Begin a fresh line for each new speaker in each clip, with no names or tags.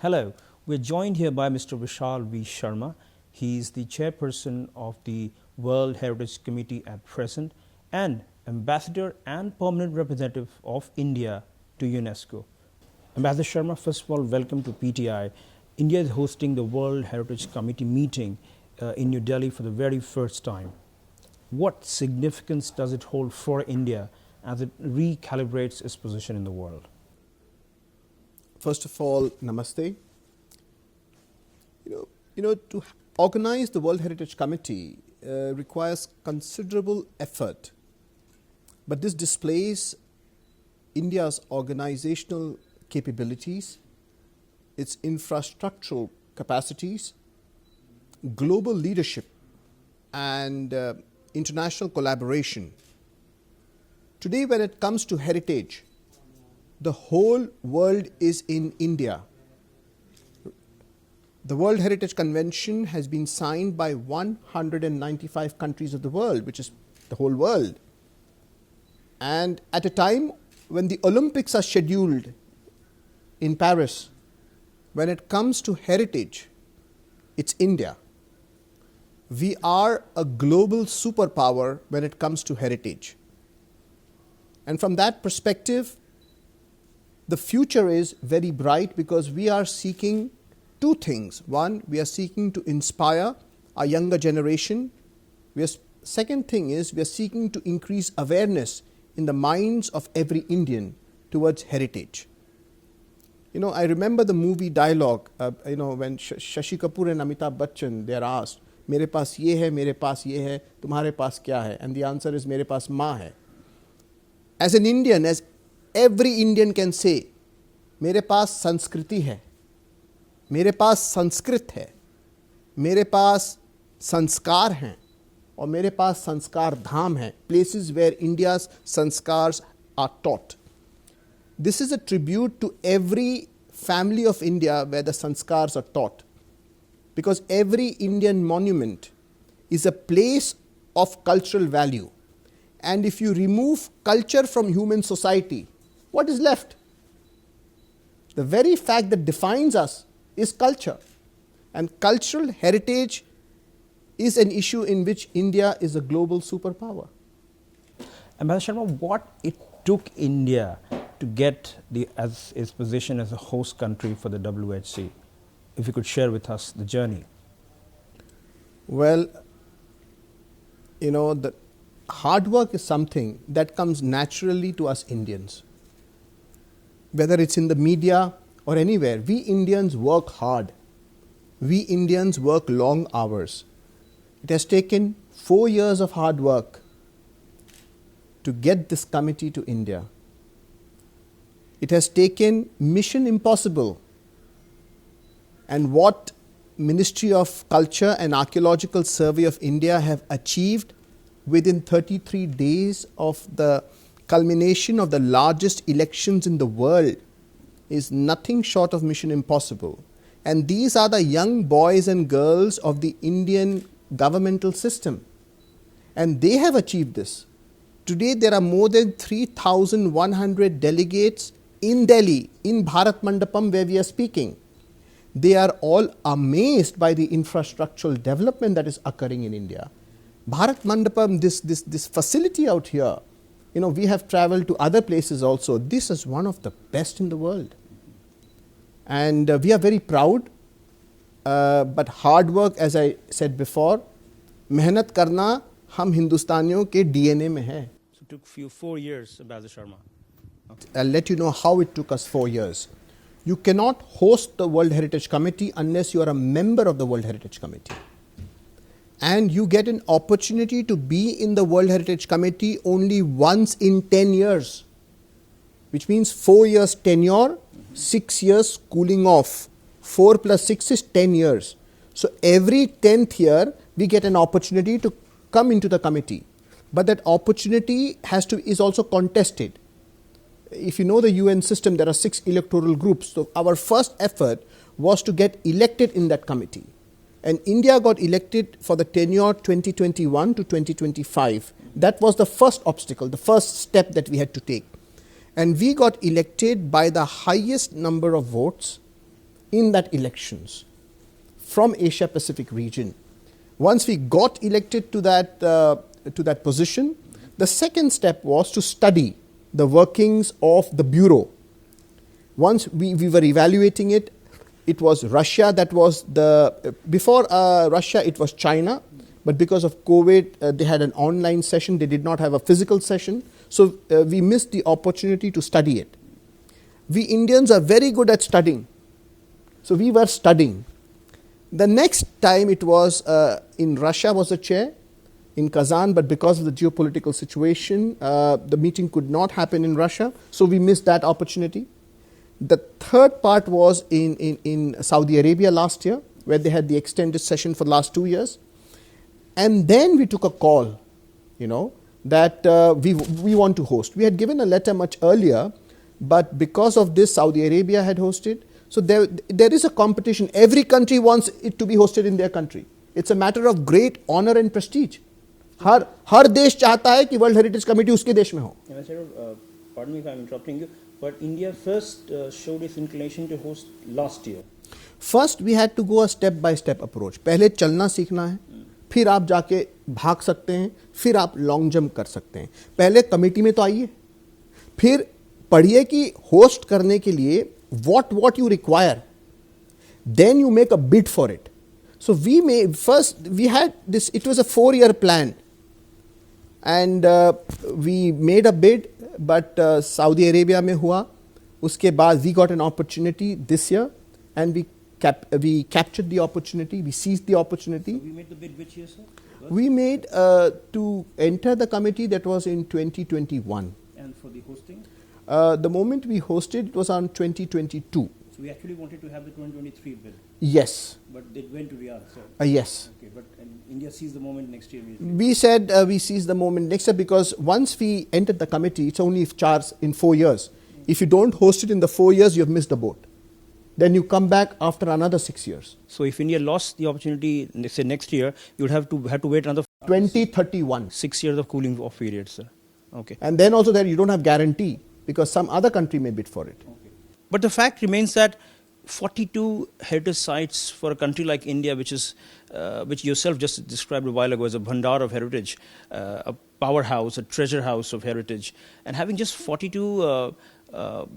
Hello, we're joined here by Mr. Vishal V. Sharma. He is the chairperson of the World Heritage Committee at present and ambassador and permanent representative of India to UNESCO. Ambassador Sharma, first of all, welcome to PTI. India is hosting the World Heritage Committee meeting in New Delhi for the very first time. What significance does it hold for India as it recalibrates its position in the world?
First of all, namaste. To organize the World Heritage Committee requires considerable effort, but this displays India's organizational capabilities, its infrastructural capacities, global leadership, and international collaboration. Today, when it comes to heritage, the whole world is in India. The World Heritage Convention has been signed by 195 countries of the world, which is the whole world. And at a time when the Olympics are scheduled in Paris, when it comes to heritage, it's India. We are a global superpower when it comes to heritage. And from that perspective, the future is very bright because we are seeking two things. One, we are seeking to inspire our younger generation. Second thing is we are seeking to increase awareness in the minds of every Indian towards heritage. I remember the movie dialogue, when Shashi Kapoor and Amitabh Bachchan, they are asked, मेरे पास ये है, मेरे पास ये है, तुम्हारे पास क्या है? And the answer is, मेरे पास माँ है. As an Indian, as every Indian can say, मेरे पास संस्कृति है, मेरे पास संस्कृत है, मेरे पास संस्कार हैं, और मेरे पास संस्कार धाम है, places where India's sanskars are taught. This is a tribute to every family of India where the sanskars are taught. Because every Indian monument is a place of cultural value. And if you remove culture from human society, what is left? The very fact that defines us is culture. And cultural heritage is an issue in which India is a global superpower.
Ambassador Sharma, what it took India to get its position as a host country for the WHC? If you could share with us the journey.
Well, the hard work is something that comes naturally to us Indians. Whether it's in the media or anywhere, we Indians work hard. We Indians work long hours. It has taken 4 years of hard work to get this committee to India. It has taken mission impossible. And what Ministry of Culture and Archaeological Survey of India have achieved within 33 days of the culmination of the largest elections in the world is nothing short of mission impossible. And these are the young boys and girls of the Indian governmental system. And they have achieved this. Today there are more than 3,100 delegates in Delhi, in Bharat Mandapam where we are speaking. They are all amazed by the infrastructural development that is occurring in India. Bharat Mandapam, this facility out here, we have traveled to other places also. This is one of the best in the world. And we are very proud, but hard work, as I said before, मेहनत करना हम हिंदुस्तानियों के DNA में है.
So it took 4 years, Ambassador Sharma.
Okay. I'll let you know how it took us 4 years. You cannot host the World Heritage Committee unless you are a member of the World Heritage Committee. And you get an opportunity to be in the World Heritage Committee only once in 10 years, which means 4 years tenure, 6 years cooling off. 4 plus 6 is 10 years. So every 10th year, we get an opportunity to come into the committee. But that opportunity is also contested. If you know the UN system, there are 6 electoral groups. So our first effort was to get elected in that committee. And India got elected for the tenure 2021 to 2025. That was the first obstacle, the first step that we had to take. And we got elected by the highest number of votes in that elections from Asia Pacific region. Once we got elected to that position, the second step was to study the workings of the bureau. Once we were evaluating it, it was Russia that was before Russia it was China, but because of COVID they had an online session, they did not have a physical session, so we missed the opportunity to study it. We Indians are very good at studying, so we were studying. The next time it was in Russia was the chair, in Kazan, but because of the geopolitical situation, the meeting could not happen in Russia, so we missed that opportunity. The third part was in Saudi Arabia last year, where they had the extended session for the last 2 years. And then we took a call, that we want to host. We had given a letter much earlier, but because of this, Saudi Arabia had hosted. So there is a competition. Every country wants it to be hosted in their country. It's a matter of great honor and prestige. हर देश चाहता है कि world heritage committee उसके देश में हो.
Pardon me if I'm interrupting you, but India first showed its inclination to host last year.
First we had to go a step by step approach. पहले चलना सीखना है, फिर आप जाके भाग सकते हैं, फिर आप लॉन्ग जंप कर सकते हैं. पहले कमेटी में तो आइए, फिर पढ़िए कि होस्ट करने के लिए what you require. Then you make a bid for it. So we had this, it was a 4-year plan. And we made a bid, but Saudi Arabia में हुआ. उसके बाद we got an opportunity this year, and we captured the opportunity, we seized the opportunity.
So we made the bid which year, sir?
We made to enter the committee, that was in 2021.
And for the hosting?
The moment we hosted, it was on 2022.
So we actually wanted to have the 2023 bid.
Yes.
But it went to Riyadh, sir.
Yes.
Okay, but India seized the moment next year.
We said we seized the moment next year because once we entered the committee, it's only charged in 4 years. If you don't host it in the 4 years, you have missed the boat. Then you come back after another 6 years.
So if India lost the opportunity, say next year, you would have to wait another
2031.
6 years of cooling off period, sir. Okay.
And then also there you don't have guarantee because some other country may bid for it.
Okay. But the fact remains that 42 heritage sites for a country like India, which yourself just described a while ago as a bhandar of heritage, a powerhouse, a treasure house of heritage, and having just 42,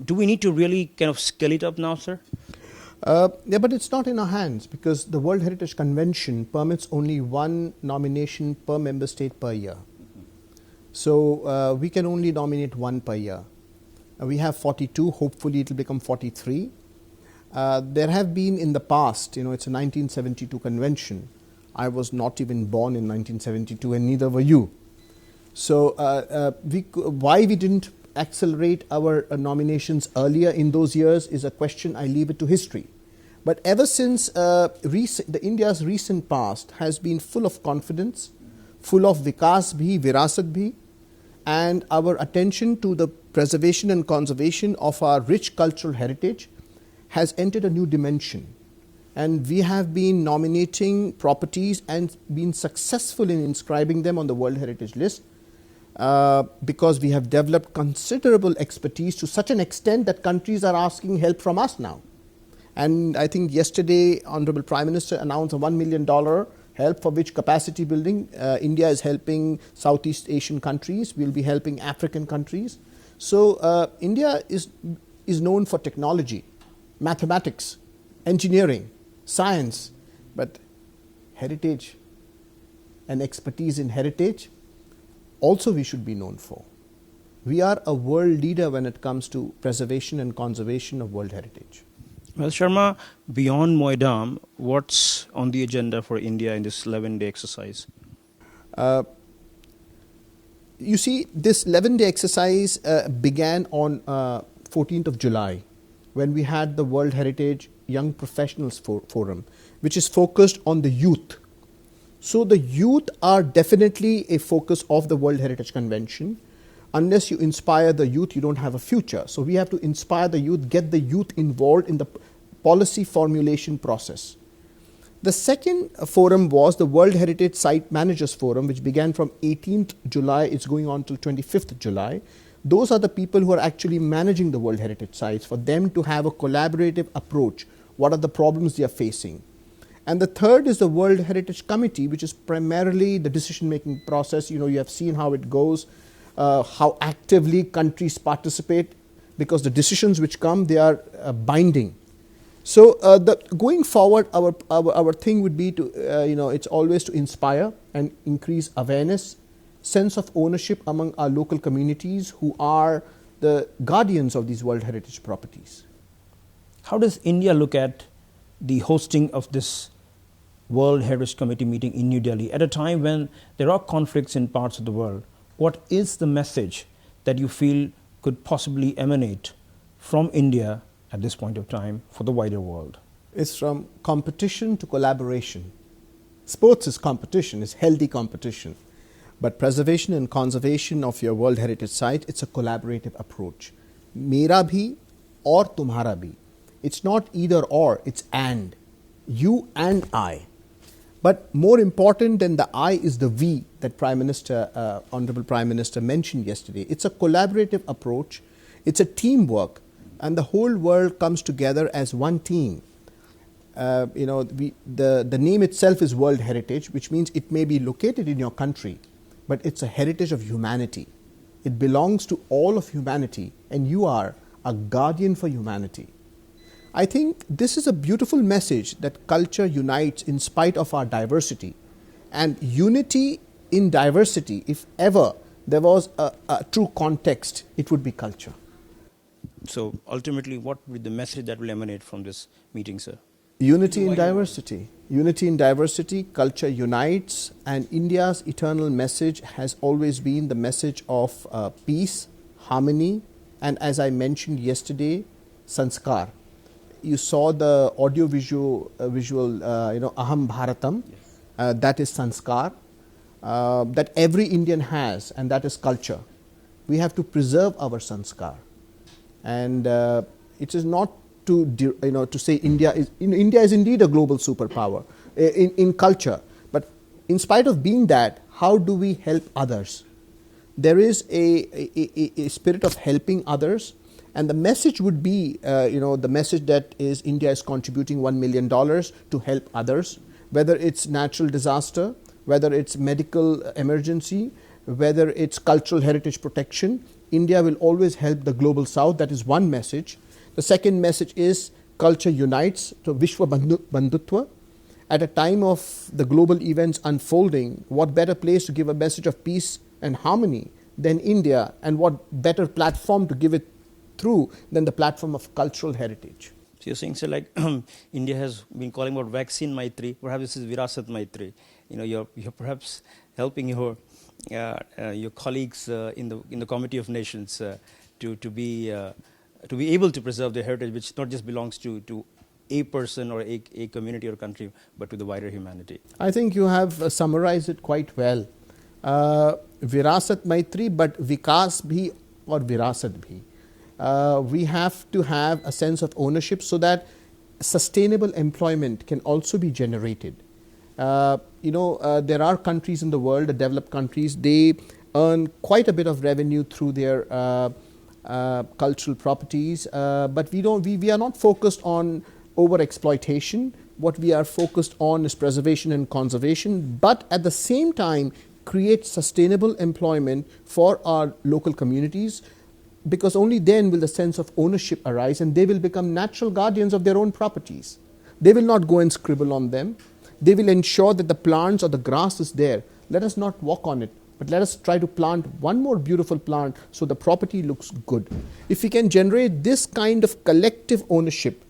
do we need to really kind of scale it up now, sir?
Yeah, but it's not in our hands because the World Heritage Convention permits only one nomination per member state per year. So we can only nominate one per year. We have 42, hopefully it will become 43. There have been in the past, it's a 1972 convention. I was not even born in 1972 and neither were you. So why we didn't accelerate our nominations earlier in those years is a question I leave it to history. But ever since India's recent past has been full of confidence, full of vikas bhi, virasat bhi, and our attention to the preservation and conservation of our rich cultural heritage has entered a new dimension. And we have been nominating properties and been successful in inscribing them on the World Heritage List because we have developed considerable expertise to such an extent that countries are asking help from us now. And I think yesterday, Honorable Prime Minister announced a $1 million help for which capacity building. India is helping Southeast Asian countries. We'll be helping African countries. So India is known for technology, mathematics, engineering, science, but heritage and expertise in heritage also we should be known for. We are a world leader when it comes to preservation and conservation of world heritage.
Well, Sharma, beyond Moidam, what's on the agenda for India in this 11-day exercise?
You see, this 11-day exercise began on 14th of July when we had the World Heritage Young Professionals Forum, which is focused on the youth. So the youth are definitely a focus of the World Heritage Convention. Unless you inspire the youth, you don't have a future. So we have to inspire the youth, get the youth involved in the policy formulation process. The second forum was the World Heritage Site Managers Forum, which began from 18th July. It's going on till 25th July. Those are the people who are actually managing the World Heritage Sites, for them to have a collaborative approach what are the problems they are facing. And the third is the World Heritage Committee, which is primarily the decision-making process. You have seen how it goes, how actively countries participate, because the decisions which come, they are binding. So going forward, our thing would be to, it's always to inspire and increase awareness, sense of ownership among our local communities who are the guardians of these World Heritage properties.
How does India look at the hosting of this World Heritage Committee meeting in New Delhi at a time when there are conflicts in parts of the world? What is the message that you feel could possibly emanate from India at this point of time for the wider world?
It's from competition to collaboration. Sports is competition, is healthy competition. But preservation and conservation of your World Heritage Site, it's a collaborative approach. Mera bhi aur tumhara bhi. It's not either or, it's and. You and I. But more important than the I is the we that Honorable Prime Minister mentioned yesterday. It's a collaborative approach. It's a teamwork. And the whole world comes together as one team. The name itself is World Heritage, which means it may be located in your country, but it's a heritage of humanity. It belongs to all of humanity, and you are a guardian for humanity. I think this is a beautiful message that culture unites in spite of our diversity. And unity in diversity, if ever there was a true context, it would be culture.
So ultimately, what would be the message that will emanate from this meeting, sir?
Unity in diversity. Unity in diversity, culture unites, and India's eternal message has always been the message of peace, harmony, and as I mentioned yesterday, sanskar. You saw the audio-visual, Aham Bharatam, yes. That is sanskar, that every Indian has, and that is culture. We have to preserve our sanskar. And it is not to say India is indeed a global superpower in culture. But in spite of being that, how do we help others? There is a spirit of helping others. And the message would be, the message that is India is contributing $1 million to help others, whether it's natural disaster, whether it's medical emergency, whether it's cultural heritage protection. India will always help the global south. That is one message. The second message is culture unites to Vishwa Bandhutva. At a time of the global events unfolding, what better place to give a message of peace and harmony than India, and what better platform to give it through than the platform of cultural heritage.
So you're saying, so like India has been calling about vaccine Maitri, perhaps this is Virasat Maitri. You're perhaps helping your colleagues in the Committee of Nations to be able to preserve their heritage, which not just belongs to a person or a community or country, but to the wider humanity.
I think you have summarized it quite well. Virasat Maitri, but Vikas bhi or Virasat bhi. We have to have a sense of ownership so that sustainable employment can also be generated. There are countries in the world, the developed countries, they earn quite a bit of revenue through their cultural properties, but we are not focused on over-exploitation. What we are focused on is preservation and conservation, but at the same time create sustainable employment for our local communities, because only then will the sense of ownership arise and they will become natural guardians of their own properties. They will not go and scribble on them. They will ensure that the plants or the grass is there. Let us not walk on it, but let us try to plant one more beautiful plant so the property looks good. If we can generate this kind of collective ownership,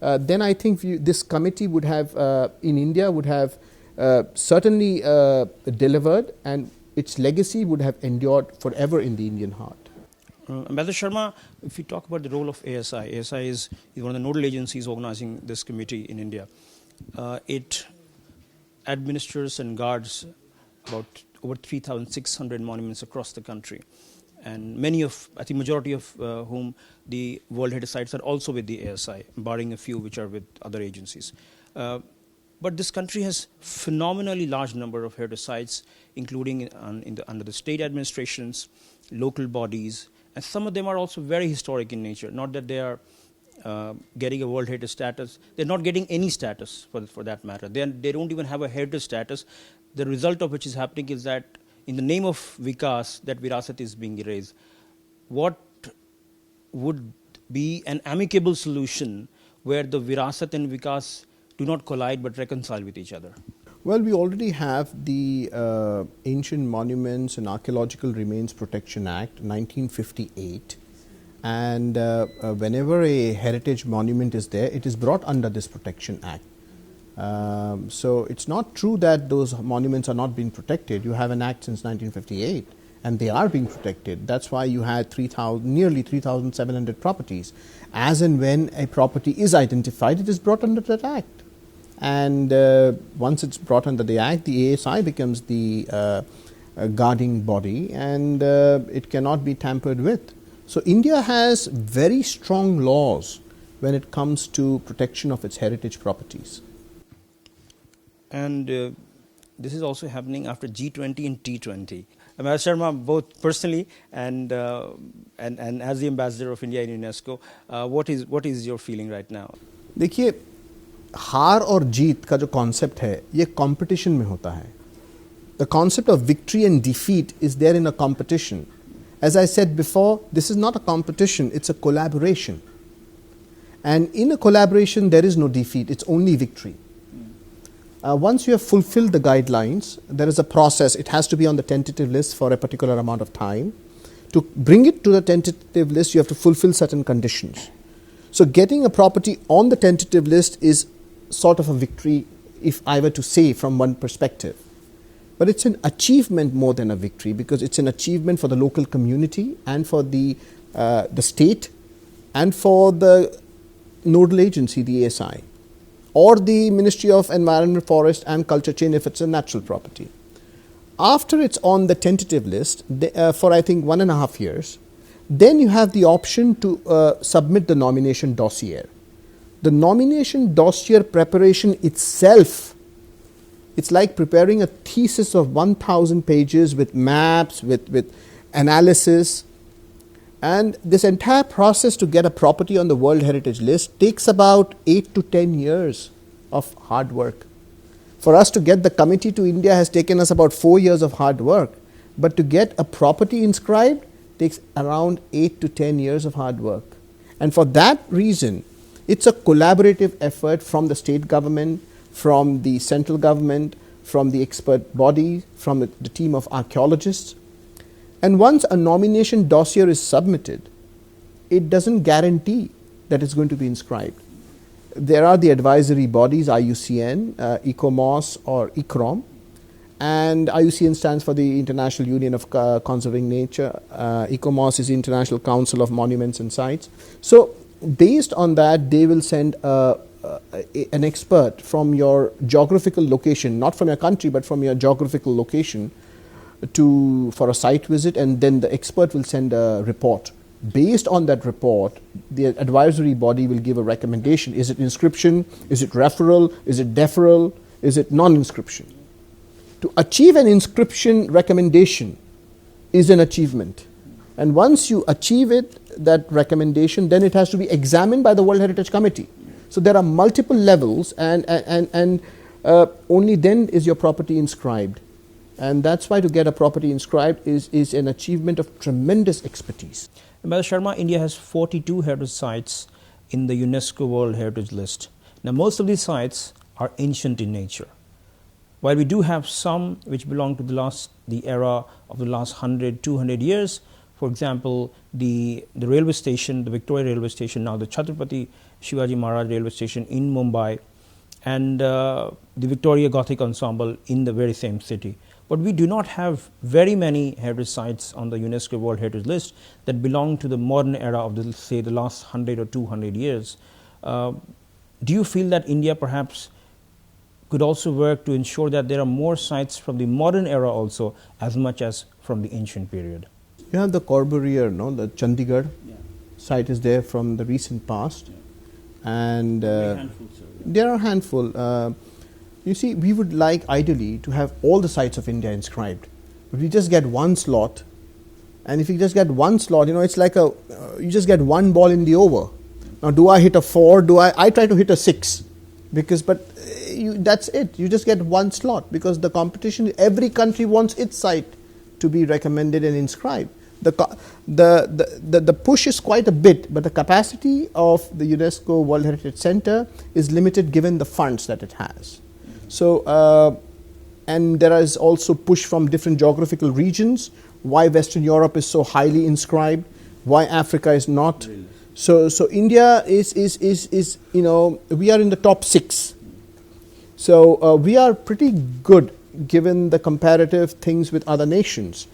then I think this committee would have, in India, would have certainly delivered, and its legacy would have endured forever in the Indian heart.
Ambassador Sharma, if we talk about the role of ASI, ASI is one of the nodal agencies organizing this committee in India. It administers and guards about over 3,600 monuments across the country, and majority of whom the World Heritage Sites are also with the ASI, barring a few which are with other agencies. But this country has phenomenally large number of heritage sites, including under the state administrations, local bodies, and some of them are also very historic in nature. Not that they are getting a World Heritage status. They're not getting any status for that matter. They don't even have a heritage status. The result of which is happening is that in the name of Vikas, that Virasat is being erased. What would be an amicable solution where the Virasat and Vikas do not collide but reconcile with each other?
Well, we already have the Ancient Monuments and Archaeological Remains Protection Act, 1958. And whenever a heritage monument is there, it is brought under this Protection Act. So it's not true that those monuments are not being protected. You have an act since 1958, and they are being protected. That's why you had nearly 3,700 properties. As and when a property is identified, it is brought under that act. And once it's brought under the act, the ASI becomes the guarding body, and it cannot be tampered with. So India has very strong laws when it comes to protection of its heritage properties.
And this is also happening after G20 and T20. Ambassador Sharma, both personally and as the ambassador of India in UNESCO, what is your feeling right now?
देखिए, हार और जीत का जो concept है ये competition में होता है. The concept of victory and defeat is there in a competition. As I said before, this is not a competition, it's a collaboration. And in a collaboration, there is no defeat, it's only victory. Once you have fulfilled the guidelines, there is a process. It has to be on the tentative list for a particular amount of time. To bring it to the tentative list, you have to fulfill certain conditions. So getting a property on the tentative list is sort of a victory, if I were to say from one perspective. But it's an achievement more than a victory, because it's an achievement for the local community and for the state and for the nodal agency, the ASI, or the Ministry of Environment, Forest and Culture Chain if it's a natural property. After it's on the tentative list for I think 1.5 years, then you have the option to submit the nomination dossier. The nomination dossier preparation itself, it's like preparing a thesis of 1,000 pages with maps, with analysis. And this entire process to get a property on the World Heritage List takes about 8 to 10 years of hard work. For us to get the committee to India has taken us about 4 years of hard work. But to get a property inscribed takes around 8 to 10 years of hard work. And for that reason, it's a collaborative effort from the state government, from the central government, from the expert body, from the team of archaeologists. And once a nomination dossier is submitted, it doesn't guarantee that it's going to be inscribed. There are the advisory bodies, IUCN, ICOMOS or ICROM, and IUCN stands for the International Union of Conserving Nature. ICOMOS is the International Council of Monuments and Sites. So based on that, they will send an expert from your geographical location, not from your country, but from your geographical location, for a site visit, and then the expert will send a report. Based on that report, the advisory body will give a recommendation. Is it inscription? Is it referral? Is it deferral? Is it non-inscription? To achieve an inscription recommendation is an achievement. And once you achieve it, that recommendation, then it has to be examined by the World Heritage Committee. So there are multiple levels, and only then is your property inscribed. And that's why to get a property inscribed is an achievement of tremendous expertise.
Ambassador Sharma, India has 42 heritage sites in the UNESCO World Heritage List. Now, most of these sites are ancient in nature. While we do have some which belong to the era of the last 100, 200 years, for example, the railway station, the Victoria railway station, now the Chhatrapati Shivaji Maharaj railway station in Mumbai, and the Victoria Gothic Ensemble in the very same city. But we do not have very many heritage sites on the UNESCO World Heritage List that belong to the modern era of, the last 100 or 200 years. Do you feel that India perhaps could also work to ensure that there are more sites from the modern era also, as much as from the ancient period?
You have the Corbusier, the Chandigarh site is there from the recent past. And there are a handful. You see, we would like ideally to have all the sites of India inscribed. But we just get one slot. And if you just get one slot, it's like you just get one ball in the over. Now, do I hit a 4? I try to hit a 6, but that's it. You just get one slot because the competition. Every country wants its site to be recommended and inscribed. The push is quite a bit, but the capacity of the UNESCO World Heritage Center is limited given the funds that it has. So, and there is also push from different geographical regions. Why Western Europe is so highly inscribed? Why Africa is not? Really? So India is we are in the top 6. So we are pretty good given the comparative things with other nations.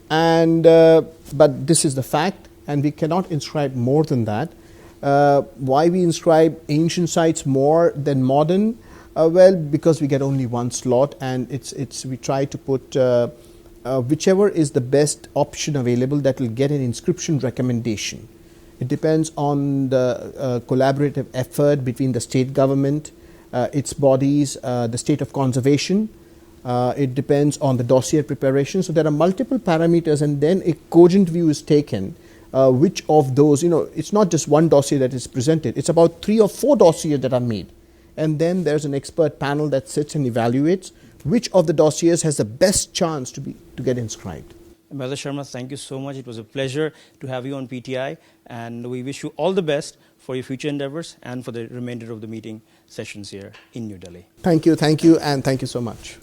And but this is the fact, and we cannot inscribe more than that. Why we inscribe ancient sites more than modern? Well, because we get only one slot, and we try to put whichever is the best option available that will get an inscription recommendation. It depends on the collaborative effort between the state government, its bodies, the state of conservation. It depends on the dossier preparation. So there are multiple parameters, and then a cogent view is taken. Which of those, it's not just one dossier that is presented. It's about 3 or 4 dossiers that are made. And then there's an expert panel that sits and evaluates which of the dossiers has the best chance to get inscribed.
Ambassador Sharma, thank you so much. It was a pleasure to have you on PTI, and we wish you all the best for your future endeavors and for the remainder of the meeting sessions here in New Delhi.
Thank you, and thank you so much.